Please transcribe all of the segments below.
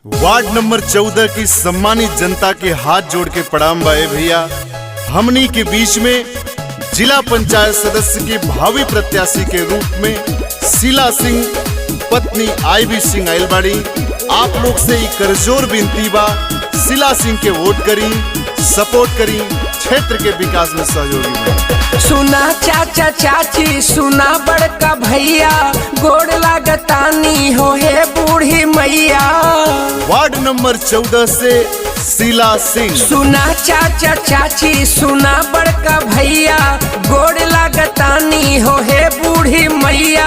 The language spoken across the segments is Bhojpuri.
वार्ड नंबर 14 की सम्मानित जनता के हाथ जोड़ के प्रणाम बाए भैया। हमनी के बीच में जिला पंचायत सदस्य की भावी प्रत्याशी के रूप में शीला सिंह पत्नी आईबी सिंह आइल बाड़ी। आप लोग से एक करजोर विनती बा, शीला सिंह के वोट करी, सपोर्ट करी, क्षेत्र के विकास में सहयोगी बनी। सुना चाचा चाची, सुना बड़का भैया, गोड़ लागतानी हो हे बूढ़ी मैया। वार्ड नंबर 14 से शीला सिंह। सुना चाचा चाची, सुना बड़का भैया, गोड़ लागतानी हो हे बूढ़ी मैया।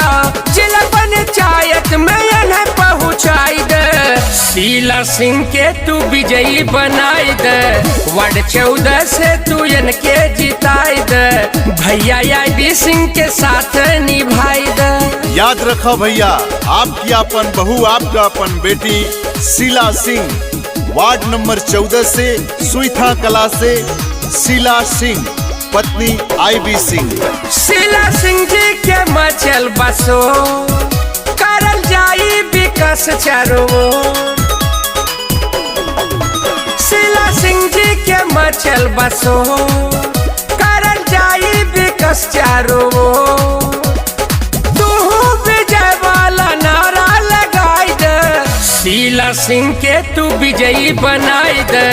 जिला पंचायत में इन्हें पहुँचाई दे, शीला सिंह के तू विजयी बनाई दे। वार्ड 14 से तू इनके जिताई दे, भैया आईबी सिंह के साथ निभाई दे। याद रखो भैया, आपकी अपन बहू, आपका अपन बेटी शीला सिंह। वार्ड नंबर 14 से सुईथा कला से शीला सिंह पत्नी आईबी सिंह। शीला सिंह जी के मचल बसो, करल जाई विकास चारो। शीला सिंह जी के मचल बसो, करल जाई विकास चारो। तू विजय वाला नारा लगाई दे, शीला सिंह के तू विजयी बनाई दे।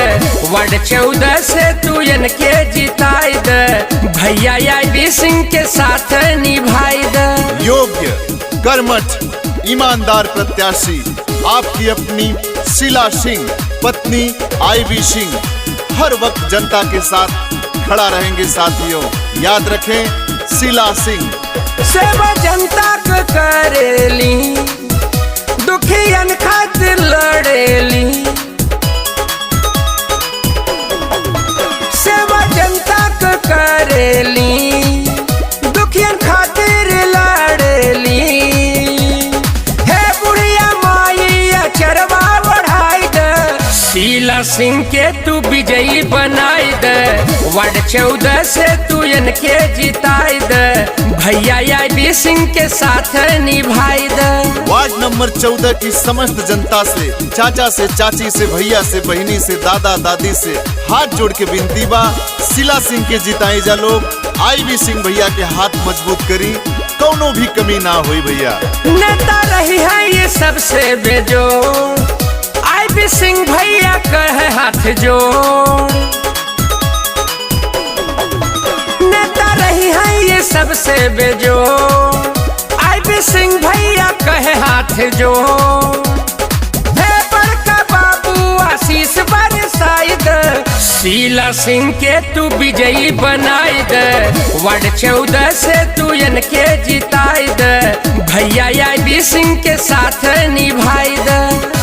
वार्ड 14 से तू इनके जिताई दे, भैया आईबी सिंह के साथ निभाई दे। योग्य, कर्मठ, ईमानदार प्रत्याशी आपकी अपनी शीला सिंह पत्नी आईबी सिंह हर वक्त जनता के साथ खड़ा रहेंगे। साथियों याद रखें, शीला सिंह सेवा जनता को करेली, दुखियन खातिर लड़ेली। सेवा जनता को करेली, दुखियन खातिर लड़ेली। हे बुढ़िया माइया चरवा बढ़ाई दे, शीला सिंह के तू विजयी बनाई दे। वार्ड 14 से तू इनके जिताई दे, भैया आईबी सिंह के साथ निभाई दे। वार्ड नंबर 14 की समस्त जनता से, चाचा से, चाची से, भैया से, बहिनी से, दादा दादी से हाथ जोड़ के विनती बा, शीला सिंह के जिताई जा लोग। आईबी सिंह भैया के हाथ मजबूत करी, कौनो भी कमी ना हुई भैया। नेता रही है ये सबसे बेजोड़, आईबी सिंह भैया कहे हाथ जोड़। नेता रही है ये सबसे बेजोड़, आईबी सिंह भैया कहे हाथ जोड़। हे बड़का बाबू आशीष बरसाई दे, शीला सिंह के तू विजयी बनाई दे। वार्ड 14 से तू इनके जिताई दे, भैया आईबी सिंह के साथ निभाई दे।